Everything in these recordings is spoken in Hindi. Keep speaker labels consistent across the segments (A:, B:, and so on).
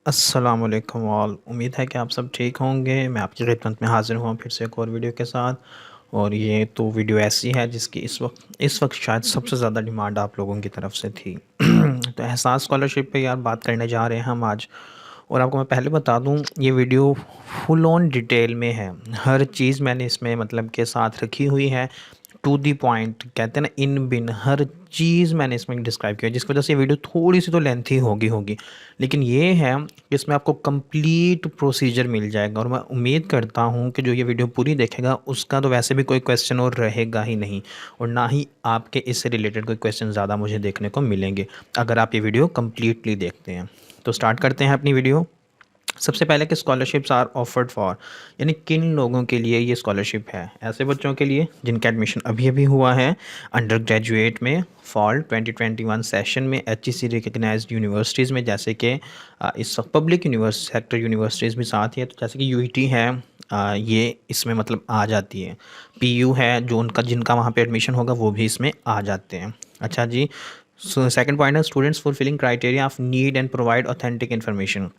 A: अस्सलाम वालेकुम ऑल। उम्मीद है कि आप सब ठीक होंगे। मैं आपकी खिदमत में हाज़िर हुआ फिर से एक और वीडियो के साथ। और ये तो वीडियो ऐसी है जिसकी इस वक्त शायद सबसे ज़्यादा डिमांड आप लोगों की तरफ से थी। तो एहसास स्कॉलरशिप पे यार बात करने जा रहे हैं हम आज। और आपको मैं पहले बता दूं, ये वीडियो फुल ऑन डिटेल में है। हर चीज़ मैंने इसमें मतलब के साथ रखी हुई है। टू दी पॉइंट कहते हैं ना, इन बिन हर चीज़ मैंने इसमें डिस्क्राइब किया है, जिसकी वजह से ये वीडियो थोड़ी सी तो लेंथी होगी। लेकिन ये है कि इसमें आपको कंप्लीट प्रोसीजर मिल जाएगा। और मैं उम्मीद करता हूँ कि जो ये वीडियो पूरी देखेगा उसका तो वैसे भी कोई क्वेश्चन और रहेगा ही नहीं, और ना ही आपके इससे रिलेटेड कोई क्वेश्चन ज़्यादा मुझे देखने को मिलेंगे अगर आप ये वीडियो कम्प्लीटली देखते हैं। तो स्टार्ट करते हैं अपनी वीडियो। सबसे पहले कि स्कॉलरशिप्स आर ऑफर्ड फॉर, यानी किन लोगों के लिए ये स्कॉलरशिप है। ऐसे बच्चों के लिए जिनका एडमिशन अभी अभी हुआ है अंडर ग्रेजुएट में फॉल 2021 सेशन में HEC रिकग्नाइज्ड यूनिवर्सिटीज़ में, जैसे कि इस वक्त पब्लिक सेक्टर यूनिवर्सिटीज़ भी साथ ही है। तो जैसे कि UET है, ये इसमें मतलब आ जाती है। PU है, जो उनका जिनका वहाँ पे एडमिशन होगा वो भी इसमें आ जाते हैं। अच्छा जी। सेकंड पॉइंट है students fulfilling criteria of need and provide authentic information.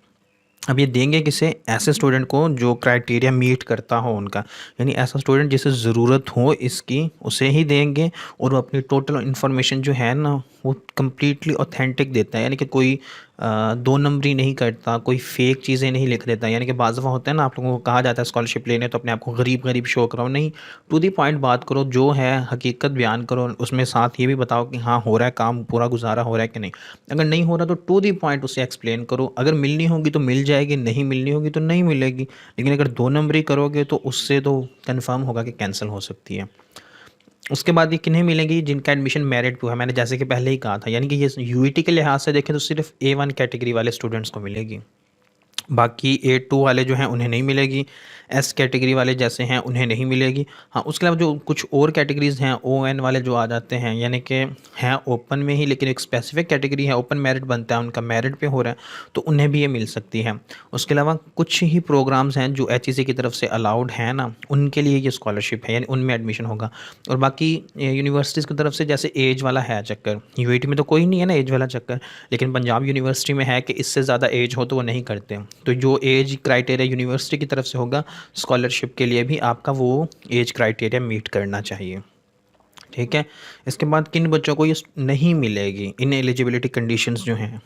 A: अब ये देंगे किसे? ऐसे स्टूडेंट को जो क्राइटेरिया मीट करता हो उनका, यानी ऐसा स्टूडेंट जिसे ज़रूरत हो इसकी, उसे ही देंगे। और वो अपनी टोटल इन्फॉर्मेशन जो है ना वो कम्प्लीटली ऑथेंटिक देता है, यानी कि कोई दो नंबरी नहीं करता, कोई फेक चीज़ें नहीं लिख देता। यानी कि बाज़ दफ़ा होता है ना, आप लोगों को कहा जाता है स्कॉलरशिप लेने तो अपने आप को गरीब गरीब शो कराओ, नहीं, टू दी पॉइंट बात करो, जो है हकीकत बयान करो। उसमें साथ ये भी बताओ कि हाँ हो रहा है काम, पूरा गुजारा हो रहा है कि नहीं। अगर नहीं हो रहा तो टू दी पॉइंट उसे एक्सप्लेन करो। अगर मिलनी होगी तो मिल जाएगी, नहीं मिलनी होगी तो नहीं मिलेगी। लेकिन अगर दो नंबरी करोगे तो उससे तो कंफर्म होगा कि कैंसिल हो सकती है। उसके बाद ये किन्हें मिलेंगी? जिनका एडमिशन मेरिट पे है, मैंने जैसे कि पहले ही कहा था। यानी कि ये UET के लिहाज से देखें तो सिर्फ A1 कैटेगरी वाले स्टूडेंट्स को मिलेगी। बाकी A2 वाले जो हैं उन्हें नहीं मिलेगी। S कैटेगरी वाले जैसे हैं उन्हें नहीं मिलेगी। हाँ, उसके अलावा जो कुछ और कैटेगरीज़ हैं, ON वाले जो आ जाते हैं, यानी कि हैं ओपन में ही, लेकिन एक स्पेसिफिक कैटेगरी है, ओपन मेरिट बनता है, उनका मेरिट पे हो रहा है, तो उन्हें भी ये मिल सकती है। उसके अलावा कुछ ही प्रोग्राम्स हैं जो HEC की तरफ से अलाउड हैं ना, उनके लिए ये स्कॉलरशिप है, यानी उनमें एडमिशन होगा। और बाकी यूनिवर्सिटीज़ की तरफ से जैसे एज वाला है चक्कर, UAT में तो कोई नहीं है ना एज वाला चक्कर, लेकिन पंजाब यूनिवर्सिटी में है कि इससे ज़्यादा एज हो तो वो नहीं करते। तो जो एज क्राइटेरिया यूनिवर्सिटी की तरफ से होगा स्कॉलरशिप के लिए भी आपका वो एज क्राइटेरिया मीट करना चाहिए। ठीक है। इसके बाद किन बच्चों को ये नहीं मिलेगी? इन एलिजिबिलिटी कंडीशंस जो हैं,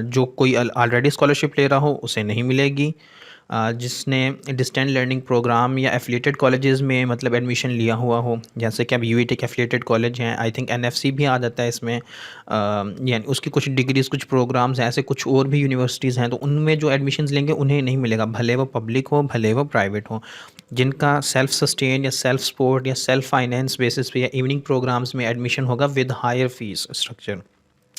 A: जो कोई ऑलरेडी स्कॉलरशिप ले रहा हो उसे नहीं मिलेगी। जिसने डिस्टेंट लर्निंग प्रोग्राम या एफिलिएटेड कॉलेजेस में मतलब एडमिशन लिया हुआ हो, जैसे कि अब UET के एफिलिएटेड कॉलेज हैं, आई थिंक NFC भी आ जाता है इसमें, यानी उसकी कुछ डिग्रीज़ कुछ प्रोग्राम्स हैं, ऐसे कुछ और भी यूनिवर्सिटीज़ हैं, तो उनमें जो एडमिशन्स लेंगे उन्हें नहीं मिलेगा, भले वो पब्लिक हो भले वो प्राइवेट हो। जिनका सेल्फ सस्टेन या सेल्फ सपोर्ट या सेल्फ फाइनेंस बेसिस पे या इवनिंग प्रोग्राम्स में एडमिशन होगा विद हायर फीस स्ट्रक्चर,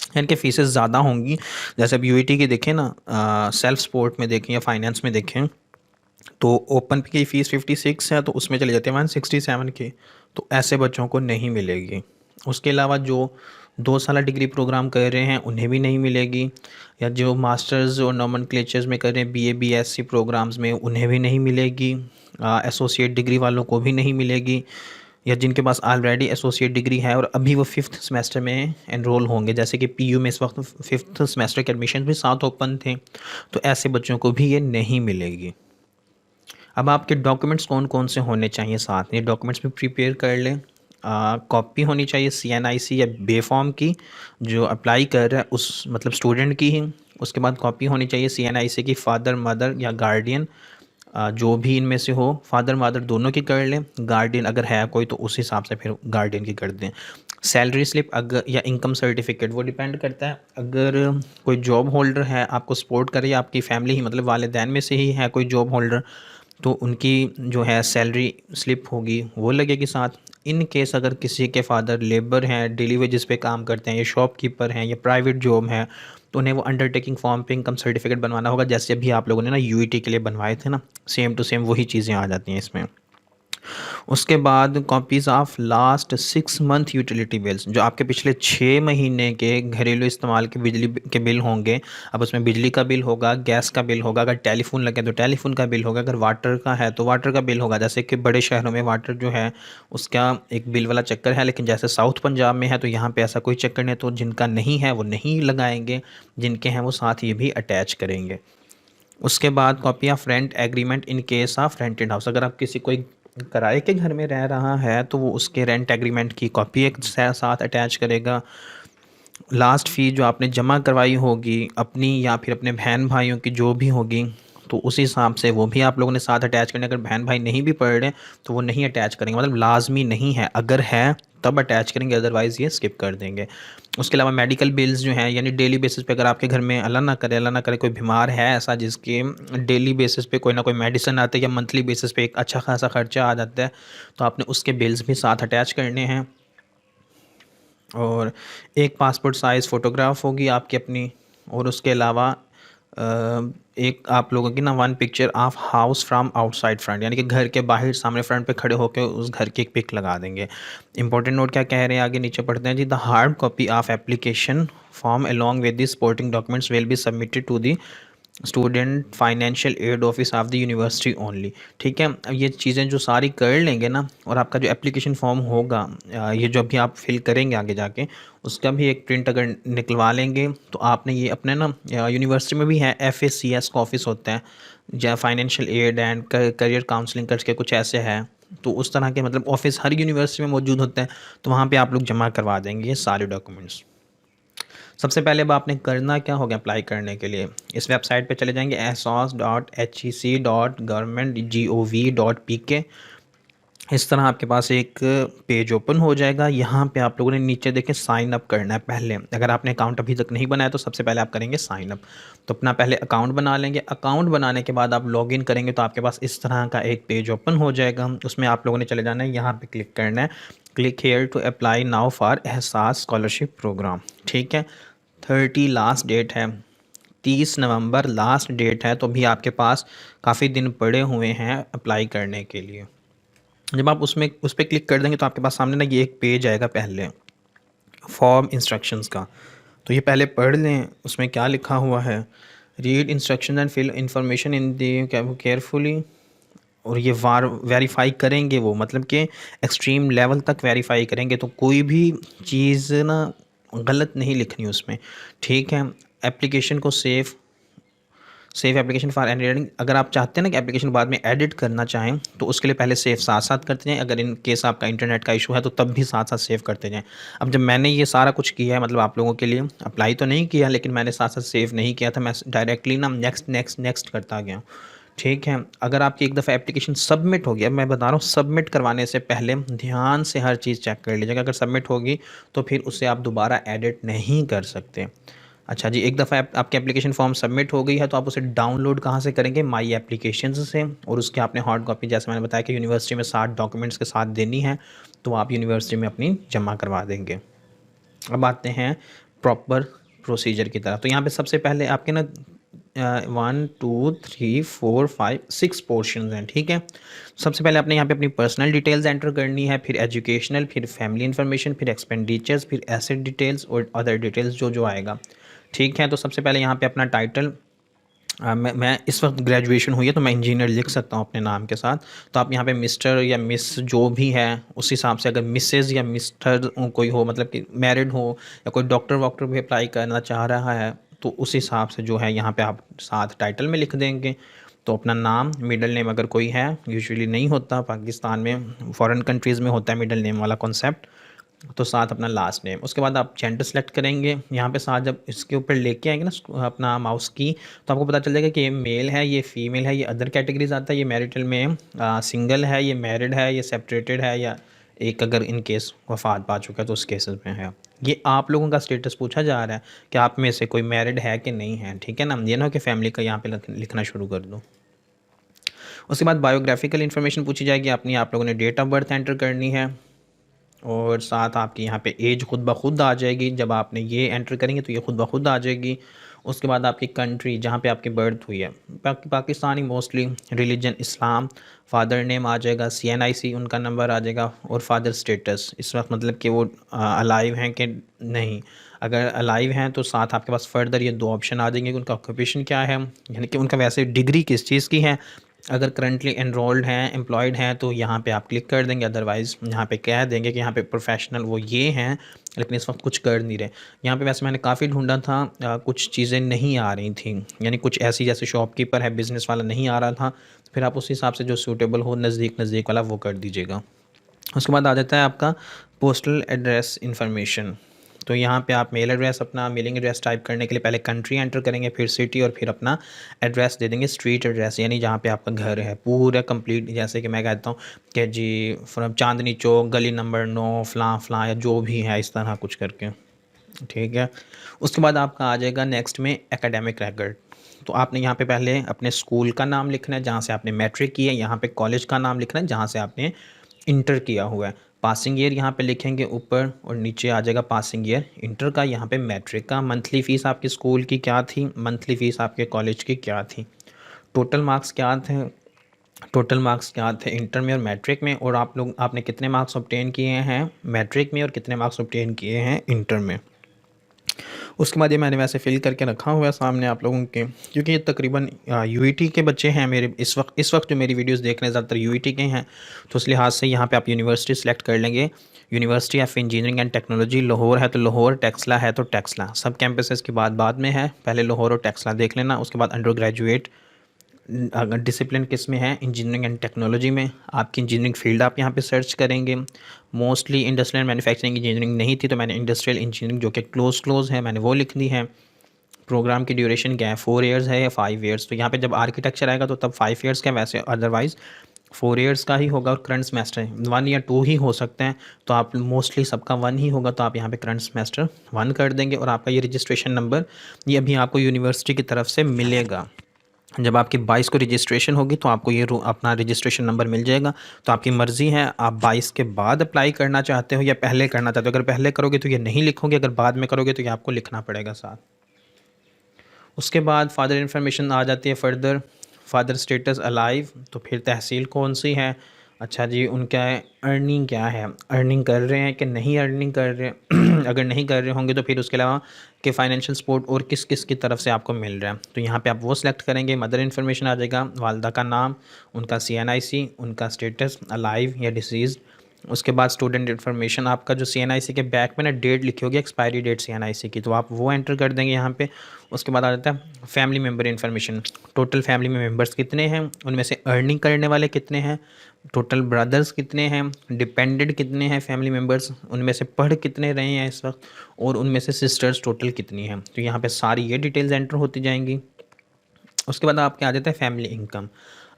A: यानी कि फ़ीसेस ज़्यादा होंगी। जैसे अब UET की देखें ना, सेल्फ सपोर्ट में देखें या फाइनेंस में देखें, तो ओपन की फ़ीस 56 है, तो उसमें चले जाते हैं 167 के। तो ऐसे बच्चों को नहीं मिलेगी। उसके अलावा जो 2 साल डिग्री प्रोग्राम कर रहे हैं उन्हें भी नहीं मिलेगी, या जो मास्टर्स और नॉमेनक्लेचर्स में कर रहे हैं BA BSc प्रोग्राम्स में उन्हें भी नहीं मिलेगी। एसोसिएट डिग्री वालों को भी नहीं मिलेगी, या जिनके पास ऑलरेडी एसोसिएट डिग्री है और अभी वो 5th सेमेस्टर में एनरोल होंगे, जैसे कि PU में इस वक्त 5th सेमेस्टर के एडमिशन भी 7 ओपन थे, तो ऐसे बच्चों को भी ये नहीं मिलेगी। अब आपके डॉक्यूमेंट्स कौन कौन से होने चाहिए साथ में? डॉक्यूमेंट्स भी प्रिपेयर कर लें। कॉपी होनी चाहिए CNIC या बे फॉर्म की, जो अप्लाई कर रहा है उस मतलब स्टूडेंट की ही। उसके बाद कॉपी होनी चाहिए CNIC की फादर मदर या गार्डियन, जो भी इनमें से हो, फादर मदर दोनों की कर लें। गार्डियन अगर है कोई तो उस हिसाब से फिर गार्डियन की कर दें। सैलरी स्लिप अगर या इनकम सर्टिफिकेट, वो डिपेंड करता है। अगर कोई जॉब होल्डर है आपको सपोर्ट करे, आपकी फैमिली ही मतलब वालिदैन में से ही है कोई जॉब होल्डर, तो उनकी जो है सैलरी स्लिप होगी वो लगेगी साथ। इन केस अगर किसी के फादर लेबर हैं, डेली वेजेस पे काम करते हैं, या शॉपकीपर हैं, या प्राइवेट जॉब है, तो उन्हें वो अंडरटेकिंग फॉर्म पे इनकम सर्टिफिकेट बनवाना होगा, जैसे अभी आप लोगों ने ना UET के लिए बनवाए थे ना, सेम टू सेम वही चीज़ें आ जाती हैं इसमें। उसके बाद copies of last 6 month utility bills, जो आपके पिछले 6 महीने के घरेलू इस्तेमाल के बिजली के बिल होंगे। अब उसमें बिजली का बिल होगा, गैस का बिल होगा, अगर टेलीफोन लगे तो टेलीफोन का बिल होगा, अगर वाटर का है तो वाटर का बिल होगा। जैसे कि बड़े शहरों में वाटर जो है उसका एक बिल वाला चक्कर है, लेकिन जैसे साउथ पंजाब में है तो यहाँ पे ऐसा कोई चक्कर नहीं, तो जिनका नहीं है वो नहीं लगाएंगे, जिनके हैं वो साथ ये भी अटैच करेंगे। उसके बाद copy of rent agreement in case of rented house, अगर आप किसी कोई किराए के घर में रह रहा है तो वो उसके रेंट एग्रीमेंट की कॉपी एक साथ अटैच करेगा। लास्ट फ़ी जो आपने जमा करवाई होगी अपनी या फिर अपने बहन भाइयों की जो भी होगी, तो उस हिसाब से वो भी आप लोगों ने साथ अटैच करने। अगर बहन भाई नहीं भी पढ़ रहे तो वो नहीं अटैच करेंगे, मतलब लाजमी नहीं है, अगर है तब अटैच करेंगे, अदरवाइज़ ये स्किप कर देंगे। उसके अलावा मेडिकल बिल्स जो हैं, यानी डेली बेसिस पे अगर आपके घर में अल्लाह ना करे कोई बीमार है ऐसा जिसके डेली बेसिस पे कोई ना कोई मेडिसिन आते हैं या मंथली बेसिस पे एक अच्छा खासा खर्चा आ जाता है, तो आपने उसके बिल्स भी साथ अटैच करने हैं। और एक पासपोर्ट साइज़ फ़ोटोग्राफ होगी आपकी अपनी। और उसके अलावा एक आप लोगों की ना one picture of house from outside front, यानी कि घर के बाहर सामने फ्रंट पे खड़े होकर उस घर की एक पिक लगा देंगे। इंपॉर्टेंट नोट क्या कह रहे हैं आगे नीचे पढ़ते हैं जी। The hard copy of application form along with the supporting documents will be submitted to the student financial aid office of the university only. ठीक है, अब ये चीज़ें जो सारी कर लेंगे ना, और आपका जो एप्लीकेशन फॉर्म होगा ये जो अभी आप फिल करेंगे आगे जाके, उसका भी एक प्रिंट अगर निकलवा लेंगे तो आपने ये अपने ना यूनिवर्सिटी में भी है FACS का ऑफिस होता है, जहाँ financial aid and career counselling करके कुछ ऐसे है, तो उस तरह के मतलब ऑफिस हर यूनिवर्सिटी में मौजूद होते हैं, तो वहाँ पे आप लोग जमा करवा देंगे ये सारे डॉक्यूमेंट्स। सबसे पहले अब आपने करना क्या होगा अप्लाई करने के लिए, इस वेबसाइट पे चले जाएंगे asos.hec.government.gov.pk। इस तरह आपके पास एक पेज ओपन हो जाएगा। यहाँ पे आप लोगों ने नीचे देखें साइन अप करना है पहले। अगर आपने अकाउंट अभी तक नहीं बनाया तो सबसे पहले आप करेंगे साइन अप, तो अपना पहले अकाउंट बना लेंगे। अकाउंट बनाने के बाद आप लॉगिन करेंगे तो आपके पास इस तरह का एक पेज ओपन हो जाएगा। उसमें आप लोगों ने चले जाना है, यहाँ पे क्लिक करना है, click here to apply now for Ehsaas scholarship program. ठीक है, 30 लास्ट डेट है, 30 नवंबर लास्ट डेट है, तो भी आपके पास काफ़ी दिन पड़े हुए हैं अप्लाई करने के लिए। जब आप उस पर क्लिक कर देंगे तो आपके पास सामने ना ये एक पेज आएगा पहले फॉर्म इंस्ट्रक्शंस का, तो ये पहले पढ़ लें उसमें क्या लिखा हुआ है। Read instruction and fill information in the carefully. और ये वेरीफाई करेंगे वो, मतलब कि एक्सट्रीम लेवल तक वेरीफाई करेंगे, तो कोई भी चीज़ ना गलत नहीं लिखनी उसमें। ठीक है, एप्लीकेशन को सेव एप्लीकेशन फॉर एडिटिंग, अगर आप चाहते हैं ना कि एप्लीकेशन बाद में एडिट करना चाहें तो उसके लिए पहले सेव साथ साथ करते जाएं। अगर इन केस आपका इंटरनेट का इशू है तो तब भी साथ साथ सेव करते जाएं। अब जब मैंने ये सारा कुछ किया है, मतलब आप लोगों के लिए अप्लाई तो नहीं किया, लेकिन मैंने साथ साथ सेव नहीं किया था, मैं डायरेक्टली ना नेक्स्ट नेक्स्ट नेक्स्ट करता गया। ठीक है, अगर आपकी एक दफ़ा एप्लीकेशन सबमिट हो गया, मैं बता रहा हूँ सबमिट करवाने से पहले ध्यान से हर चीज़ चेक कर लीजिएगा। अगर सबमिट होगी तो फिर उसे आप दोबारा एडिट नहीं कर सकते। अच्छा जी, एक दफ़ा आपकी एप्लीकेशन फॉर्म सबमिट हो गई है तो आप उसे डाउनलोड कहाँ से करेंगे, माई एप्लीकेशन से, और उसके आपने हार्ड कॉपी जैसे मैंने बताया कि यूनिवर्सिटी में 60 डॉक्यूमेंट्स के साथ देनी है, तो आप यूनिवर्सिटी में अपनी जमा करवा देंगे। अब आते हैं प्रॉपर प्रोसीजर की तरफ। तो यहाँ पे सबसे पहले आपके ना 1 2 3 4 5 6 पोर्शन हैं। ठीक है, सबसे पहले आपने यहाँ पे अपनी पर्सनल डिटेल्स एंटर करनी है, फिर एजुकेशनल, फिर फैमिली इन्फॉर्मेशन, फिर एक्सपेंडिचर्स, फिर एसेट डिटेल्स और अदर डिटेल्स जो जो आएगा। ठीक है, तो सबसे पहले यहाँ पे अपना टाइटल, मैं इस वक्त ग्रेजुएशन हुई है तो मैं इंजीनियर लिख सकता हूँ अपने नाम के साथ, तो आप यहाँ पे मिस्टर या मिस जो भी है उस हिसाब से, अगर मिसेज़ या मिस्टर कोई हो, मतलब कि मैरिड हो, या कोई डॉक्टर वॉक्टर भी अप्लाई करना चाह रहा है, तो उस हिसाब से जो है यहाँ पे आप साथ टाइटल में लिख देंगे। तो अपना नाम, मिडल नेम अगर कोई है, यूजुअली नहीं होता पाकिस्तान में, फॉरेन कंट्रीज़ में होता है मिडल नेम वाला कॉन्सेप्ट, तो साथ अपना लास्ट नेम। उसके बाद आप जेंडर सेलेक्ट करेंगे। यहाँ पे साथ जब इसके ऊपर लेके आएंगे ना अपना माउस की, तो आपको पता चल जाएगा कि ये मेल है, ये फीमेल है, ये अदर कैटेगरीज आता है, ये मैरिटल में सिंगल है, ये मैरिड है, ये सेपरेटेड है, या एक अगर इन केस वफात पा चुका है तो उस केसेस में है। ये आप लोगों का स्टेटस पूछा जा रहा है कि आप में से कोई मैरिड है कि नहीं है। ठीक है ना, ये ना हो कि फैमिली का यहाँ पे लिखना शुरू कर दो। उसके बाद बायोग्राफिकल इन्फॉर्मेशन पूछी जाएगी अपनी, आप लोगों ने डेट ऑफ बर्थ एंटर करनी है, और साथ आपकी यहाँ पे एज खुद ब खुद आ जाएगी। जब आपने ये एंटर करेंगे तो ये खुद ब खुद आ जाएगी। उसके बाद आपकी कंट्री जहाँ पे आपकी बर्थ हुई है, पाकिस्तानी मोस्टली, रिलीजन इस्लाम, फादर नेम आ जाएगा, CNIC उनका नंबर आ जाएगा, और फादर स्टेटस इस वक्त मतलब कि वो अलाइव हैं कि नहीं। अगर अलाइव हैं तो साथ आपके पास फर्दर ये दो ऑप्शन आ जाएंगे कि उनका ऑक्यूपेशन क्या है, यानी कि उनका वैसे डिग्री किस चीज़ की है। अगर करंटली एनरोल्ड हैं, एम्प्लॉयड हैं, तो यहाँ पे आप क्लिक कर देंगे, अदरवाइज़ यहाँ पे कह देंगे कि यहाँ पे प्रोफेशनल वो ये हैं, लेकिन इस वक्त कुछ कर नहीं रहे। यहाँ पे वैसे मैंने काफ़ी ढूंढा था, कुछ चीज़ें नहीं आ रही थी, यानी कुछ ऐसी जैसे शॉपकीपर है, बिज़नेस वाला नहीं आ रहा था। फिर आप उस हिसाब से जो सूटेबल हो नज़दीक नज़दीक वाला वो कर दीजिएगा। उसके बाद आ जाता है आपका पोस्टल एड्रेस इन्फॉर्मेशन। तो यहाँ पे आप मेल एड्रेस, अपना मेलिंग एड्रेस टाइप करने के लिए पहले कंट्री एंटर करेंगे, फिर सिटी, और फिर अपना एड्रेस दे देंगे, स्ट्रीट एड्रेस, यानी जहाँ पे आपका घर है पूरा कंप्लीट। जैसे कि मैं कहता हूँ कि जी फ्रॉम चांदनी चौक गली नंबर 9 फ़लाँ फ़लाँ, या जो भी है इस तरह कुछ करके, ठीक है। उसके बाद आपका आ जाएगा नेक्स्ट में एकेडमिक रिकॉर्ड। तो आपने यहाँ पे पहले अपने स्कूल का नाम लिखना है जहाँ से आपने मैट्रिक किया है, यहाँ पे कॉलेज का नाम लिखना है जहाँ से आपने इंटर किया हुआ है। पासिंग ईयर यहाँ पे लिखेंगे ऊपर, और नीचे आ जाएगा पासिंग ईयर इंटर का, यहाँ पे मैट्रिक का। मंथली फ़ीस आपकी स्कूल की क्या थी, मंथली फ़ीस आपके कॉलेज की क्या थी, टोटल मार्क्स क्या थे, टोटल मार्क्स क्या थे इंटर में और मैट्रिक में, और आपने कितने मार्क्स ऑब्टेन किए हैं मैट्रिक में और कितने मार्क्स ऑब्टेन किए हैं इंटर में। उसके बाद ये मैंने वैसे फिल करके रखा हुआ है सामने आप लोगों के, क्योंकि ये तकरीबन यूईटी के बच्चे हैं मेरे इस वक्त जो मेरी वीडियोस देख रहे हैं ज़्यादातर यूईटी के हैं। तो उस लिहाज से यहाँ पे आप यूनिवर्सिटी सेलेक्ट कर लेंगे। University of engineering and technology Lahore है तो लाहौर, टेक्सला है तो टेक्सला। सब कैंपसेस की बात बाद में है, पहले लाहौर और टेक्सला देख लेना। उसके बाद अंडर ग्रेजुएट अगर डिसिप्लिन किस में है, इंजीनियरिंग एंड टेक्नोलॉजी में, आपकी इंजीनियरिंग फील्ड आप यहाँ पे सर्च करेंगे। Mostly industrial and manufacturing engineering नहीं थी, तो मैंने इंडस्ट्रियल इंजीनियरिंग जो कि क्लोज है मैंने वो लिख दी है। प्रोग्राम की ड्यूरेशन क्या है, 4 ईयर्स है या 5 ईयर्स। तो यहाँ पे जब आर्किटेक्चर आएगा तो तब 5 ईयर्स का, वैसे अदरवाइज़ 4 ईयर्स का ही होगा। और करंट सेमेस्टर 1 या 2 ही हो सकते हैं, तो आप मोस्टली सबका 1 ही होगा, तो आप यहाँ पे करंट सेमेस्टर 1 कर देंगे। और आपका ये रजिस्ट्रेशन नंबर ये अभी आपको यूनिवर्सिटी की तरफ से मिलेगा। जब आपकी 22 को रजिस्ट्रेशन होगी तो आपको ये अपना रजिस्ट्रेशन नंबर मिल जाएगा। तो आपकी मर्ज़ी है, आप 22 के बाद अप्लाई करना चाहते हो या पहले करना चाहते हो। अगर पहले करोगे तो ये नहीं लिखोगे, अगर बाद में करोगे तो ये आपको लिखना पड़ेगा साथ। उसके बाद फादर इन्फॉर्मेशन आ जाती है फर्दर, फादर स्टेटस अलाइव, तो फिर तहसील कौन सी है, अच्छा जी उनका अर्निंग क्या है, अर्निंग कर रहे हैं कि नहीं अर्निंग कर रहे हैं अगर नहीं कर रहे होंगे तो फिर उसके अलावा कि फाइनेंशियल सपोर्ट और किस किस की तरफ से आपको मिल रहा है, तो यहाँ पे आप वो सिलेक्ट करेंगे। मदर इन्फॉर्मेशन आ जाएगा, वालदा का नाम, उनका CNIC, उनका स्टेटस अलाइव या डिसीज़। उसके बाद स्टूडेंट इन्फॉर्मेशन, आपका जो CNIC के बैक में ना डेट लिखी होगी, एक्सपायरी डेट CNIC की, तो आप वो एंटर कर देंगे यहाँ पे। उसके बाद आ जाता है family member information, total family में मेम्बर्स कितने हैं, उनमें से अर्निंग करने वाले कितने हैं, टोटल ब्रदर्स कितने हैं, डिपेंडेंट कितने हैं फैमिली मेम्बर्स, उनमें से पढ़ कितने रहे हैं इस वक्त, और उनमें से सिस्टर्स टोटल कितनी हैं। तो यहाँ पे सारी ये डिटेल्स एंटर होती जाएंगी। उसके बाद आपके आ जाता है फैमिली इनकम।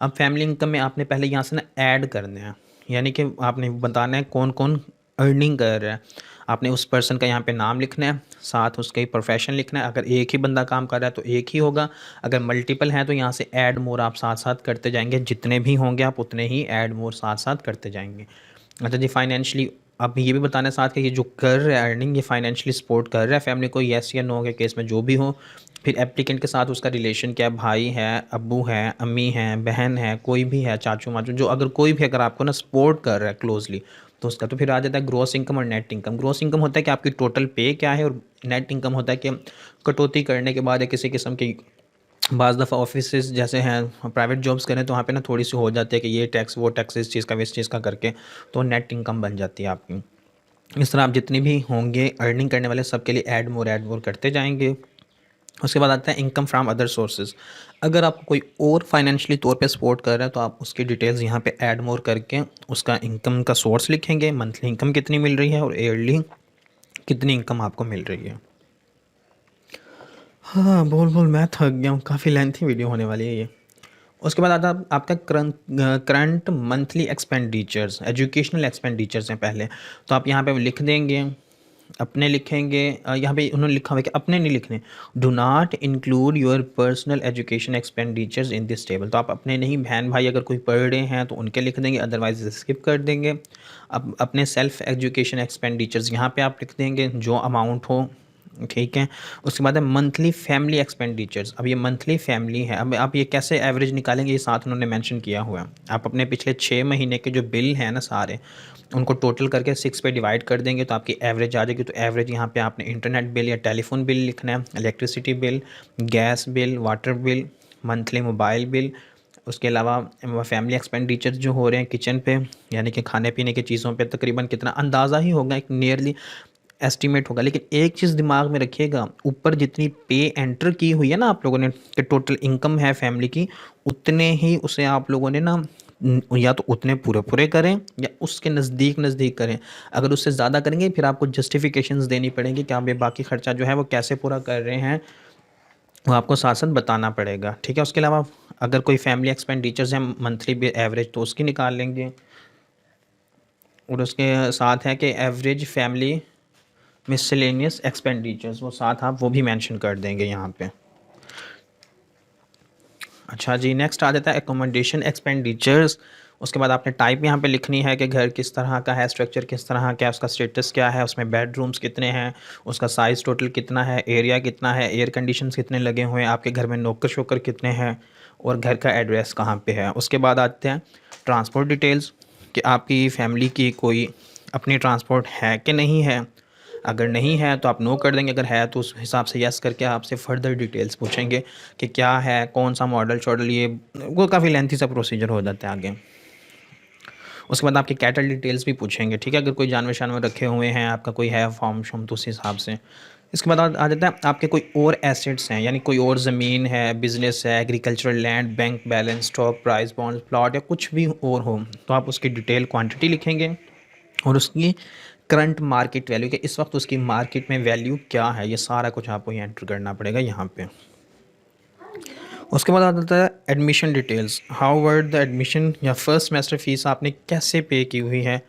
A: अब फैमिली इनकम में आपने पहले यहाँ से ना ऐड करना है, यानी कि आपने बताना है कौन कौन अर्निंग कर रहा है। आपने उस पर्सन का यहाँ पे नाम लिखना है, साथ उसका प्रोफेशन लिखना है। अगर एक ही बंदा काम कर रहा है तो एक ही होगा, अगर मल्टीपल हैं तो यहाँ से ऐड मोर आप साथ साथ करते जाएंगे, जितने भी होंगे आप उतने ही ऐड मोर साथ साथ करते जाएंगे। अच्छा जी, फाइनेंशली आप ये भी बताना है साथ कि ये जो कर रहा है अर्निंग, ये फाइनेंशियली सपोर्ट कर रहा है फैमिली को, येस या नो के केस में जो भी हो। फिर एप्लीकेंट के साथ उसका रिलेशन क्या है, भाई है, अब्बू है, अम्मी है, बहन है, कोई भी है, चाचू माचू, जो अगर कोई भी अगर आपको ना सपोर्ट कर रहा है क्लोजली तो उसका। तो फिर आ जाता है ग्रॉस इनकम और नेट इनकम। ग्रॉस इनकम होता है कि आपकी टोटल पे क्या है, और नेट इनकम होता है कि कटौती करने के बाद या किसी किस्म की, बाज़ दफ़ा ऑफिस जैसे हैं प्राइवेट जॉब्स करें तो वहाँ पे ना थोड़ी सी हो जाती है कि ये टैक्स वो टैक्स इस चीज़ का इस चीज़ का करके, तो नेट इनकम बन जाती है आपकी। इस तरह आप जितनी भी होंगे अर्निंग करने वाले सबके लिए ऐड मोर करते जाएंगे। उसके बाद आता है इनकम फ्राम अदर सोर्सेज। अगर आपको कोई और फाइनेंशियली तौर पे सपोर्ट कर रहा है तो आप उसकी डिटेल्स यहाँ पे ऐड मोर करके उसका इनकम का सोर्स लिखेंगे, मंथली इनकम कितनी मिल रही है और ईयरली कितनी इनकम आपको मिल रही है। हाँ बोल बोल मैं थक गया हूँ, काफ़ी लेंथी वीडियो होने वाली है ये। उसके बाद आता है आपका current monthly expenditures, educational expenditures हैं पहले, तो आप यहाँ पे लिख देंगे, अपने लिखेंगे। यहाँ पे उन्होंने लिखा हुआ है कि अपने नहीं लिखने, do not include your personal education expenditures in this table. तो आप अपने नहीं, बहन भाई अगर कोई पढ़ रहे हैं तो उनके लिख देंगे, अदरवाइज स्किप कर देंगे। अब अपने सेल्फ एजुकेशन एक्सपेंडिचर्स यहाँ पे आप लिख देंगे जो अमाउंट हो, ठीक है। उसके बाद है मंथली फैमिली एक्सपेंडिचर्स। अब ये मंथली फैमिली है, अब आप ये कैसे एवरेज निकालेंगे, ये साथ उन्होंने मेंशन किया हुआ है। आप अपने पिछले 6 महीने के जो बिल हैं ना सारे, उनको टोटल करके 6 पे डिवाइड कर देंगे तो आपकी एवरेज आ जाएगी। तो एवरेज यहाँ पे आपने इंटरनेट बिल या टेलीफोन बिल लिखना है, electricity bill, gas bill, water bill, monthly mobile bill. उसके अलावा फैमिली एक्सपेंडिचर्स जो हो रहे हैं किचन पे, यानी कि खाने पीने की चीज़ों पे, तकरीबन कितना अंदाज़ा ही होगा एक नियरली एस्टिमेट होगा। लेकिन एक चीज़ दिमाग में रखिएगा, ऊपर जितनी पे एंटर की हुई है ना आप लोगों ने कि टोटल इनकम है फैमिली की, उतने ही उसे आप लोगों ने ना या तो उतने पूरे पूरे करें या उसके नज़दीक नज़दीक करें। अगर उससे ज़्यादा करेंगे फिर आपको जस्टिफिकेशंस देनी पड़ेंगी कि आप ये बाकी खर्चा जो है वो कैसे पूरा कर रहे हैं, वो आपको साथ साथ बताना पड़ेगा। ठीक है, उसके अलावा अगर कोई फैमिली एक्सपेंडिचर्स हैं मंथली भी एवरेज, तो उसकी निकाल लेंगे। और उसके साथ है कि एवरेज फैमिली मिसलेनियस एक्सपेंडिचर्स, वो साथ आप वो भी मेंशन कर देंगे यहाँ पे। अच्छा जी, नेक्स्ट आ जाता है एकोमोडेशन एक्सपेंडिचर्स। उसके बाद आपने टाइप यहाँ पे लिखनी है कि घर किस तरह का है, स्ट्रक्चर किस तरह का है, उसका स्टेटस क्या है, उसमें बेडरूम्स कितने हैं, उसका साइज़ टोटल कितना है, एरिया कितना है, एयर कंडीशंस कितने लगे हुए हैं, आपके घर में नौकर शोकर कितने हैं, और घर का एड्रेस कहाँ पे है। उसके बाद आते हैं ट्रांसपोर्ट डिटेल्स कि आपकी फैमिली की कोई अपनी ट्रांसपोर्ट है कि नहीं है। अगर नहीं है तो आप नो कर देंगे, अगर है तो उस हिसाब से यस करके आपसे फर्दर डिटेल्स पूछेंगे कि क्या है, कौन सा मॉडल शॉडल, ये वो काफ़ी लेंथी सा प्रोसीजर हो जाता है आगे। उसके बाद आपके कैटल डिटेल्स भी पूछेंगे। ठीक है, अगर कोई जानवर शानवर रखे हुए हैं, आपका कोई है फार्म शार्म, तो उस हिसाब से। इसके बाद आ जाता है आपके कोई और एसेट्स हैं, यानी कोई और ज़मीन है, बिज़नेस है, agricultural land, bank balance, stock price, bond, plot या कुछ भी और हो, तो आप उसकी डिटेल क्वांटिटी लिखेंगे और उसकी करंट मार्केट वैल्यू, कि इस वक्त उसकी मार्केट में वैल्यू क्या है, ये सारा कुछ आपको यहाँ एंटर करना पड़ेगा यहाँ पे। उसके बाद आ जाता है admission details, how were the admission, या फर्स्ट सेमेस्टर फ़ीस आपने कैसे पे की हुई है,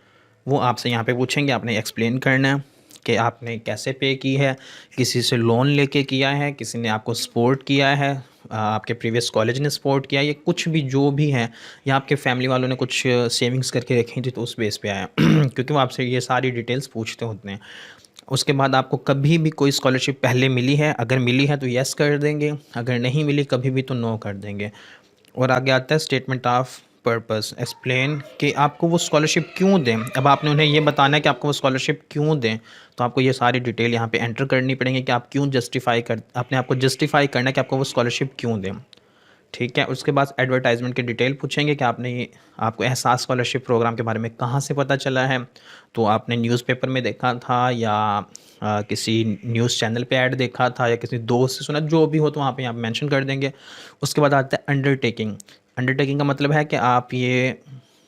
A: वो आपसे यहाँ पे पूछेंगे। आपने एक्सप्लेन करना है कि आपने कैसे पे की है, किसी से लोन लेके किया है, किसी ने आपको सपोर्ट किया है, आपके प्रीवियस कॉलेज ने सपोर्ट किया, ये कुछ भी जो भी है, या आपके फैमिली वालों ने कुछ सेविंग्स करके रखी थी तो उस बेस पे आया क्योंकि वो आपसे ये सारी डिटेल्स पूछते होते हैं। उसके बाद आपको कभी भी कोई स्कॉलरशिप पहले मिली है, अगर मिली है तो यस कर देंगे, अगर नहीं मिली कभी भी तो नो कर देंगे। और आगे आता है स्टेटमेंट ऑफ पर्पस, एक्सप्लेन कि आपको वो स्कॉलरशिप क्यों दें। अब आपने उन्हें ये बताना है कि आपको वो स्कॉलरशिप क्यों दें, तो आपको ये सारी डिटेल यहाँ पे एंटर करनी पड़ेंगी कि आप क्यों जस्टिफाई कर, अपने आपको जस्टिफाई करना है कि आपको वो स्कॉलरशिप क्यों दें। ठीक है, उसके बाद एडवर्टाइजमेंट की डिटेल पूछेंगे कि आपने ये, आपको एहसास स्कॉलरशिप प्रोग्राम के बारे में कहाँ से पता चला है, तो आपने न्यूज़पेपर में देखा था या किसी न्यूज़ चैनल पे ऐड देखा था या किसी दोस्त से सुना, जो भी हो तो वहाँ पे आप मेंशन कर देंगे। उसके बाद आता है अंडरटेकिंग। अंडरटेकिंग का मतलब है कि आप ये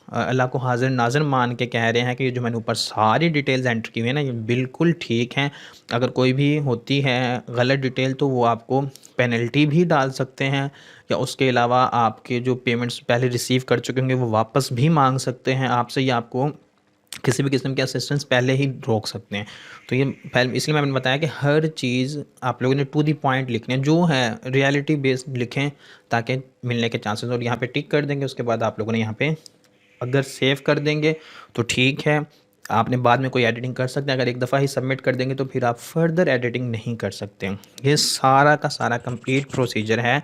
A: अल्लाह को हाज़िर नाज़िर मान के कह रहे हैं कि ये जो मैंने ऊपर सारी डिटेल्स एंटर की हुई है ना, ये बिल्कुल ठीक हैं। अगर कोई भी होती है गलत डिटेल तो वो आपको पेनल्टी भी डाल सकते हैं, या उसके अलावा आपके जो पेमेंट्स पहले रिसीव कर चुके होंगे वो वापस भी मांग सकते हैं आपसे, या आपको किसी भी किस्म के असिस्टेंस पहले ही रोक सकते हैं। तो ये पहले इसलिए मैंने बताया कि हर चीज़ आप लोगों ने टू दी पॉइंट लिखनी है, जो है रियलिटी बेस्ड लिखें ताकि मिलने के चांसेस। और यहाँ पे टिक कर देंगे। उसके बाद आप लोगों ने यहाँ पे अगर सेव कर देंगे तो ठीक है, आपने बाद में कोई एडिटिंग कर सकते हैं। अगर एक दफ़ा ही सबमिट कर देंगे तो फिर आप फर्दर एडिटिंग नहीं कर सकते। ये सारा का सारा कंप्लीट प्रोसीजर है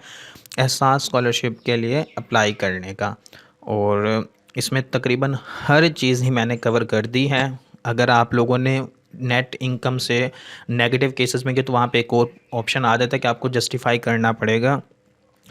A: एहसास स्कॉलरशिप के लिए अप्लाई करने का, और इसमें तकरीबन हर चीज़ ही मैंने कवर कर दी है। अगर आप लोगों ने नेट इनकम से नेगेटिव केसेस में गए तो वहाँ पे एक और ऑप्शन आ जाता है कि आपको जस्टिफाई करना पड़ेगा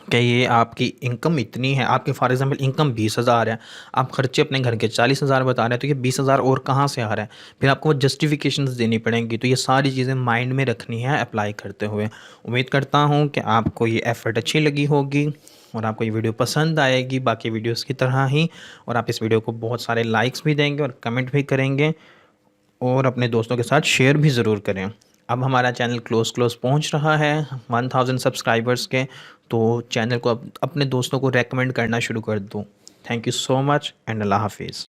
A: कि ये आपकी इनकम इतनी है। आपके फॉर एग्जांपल इनकम 20,000 है, आप खर्चे अपने घर के 40,000 बता रहे हैं, तो ये 20,000 और कहाँ से आ रहा है, फिर आपको वो जस्टिफिकेशंस देनी पड़ेंगी। तो ये सारी चीज़ें माइंड में रखनी है अप्लाई करते हुए। उम्मीद करता हूँ कि आपको ये एफ़र्ट अच्छी लगी होगी और आपको ये वीडियो पसंद आएगी बाकी वीडियोज़ की तरह ही, और आप इस वीडियो को बहुत सारे लाइक्स भी देंगे और कमेंट भी करेंगे और अपने दोस्तों के साथ शेयर भी ज़रूर करें। अब हमारा चैनल क्लोज़ पहुंच रहा है 1000 सब्सक्राइबर्स के, तो चैनल को अपने दोस्तों को रेकमेंड करना शुरू कर दो। Thank you so much and अल्लाह हाफिज़।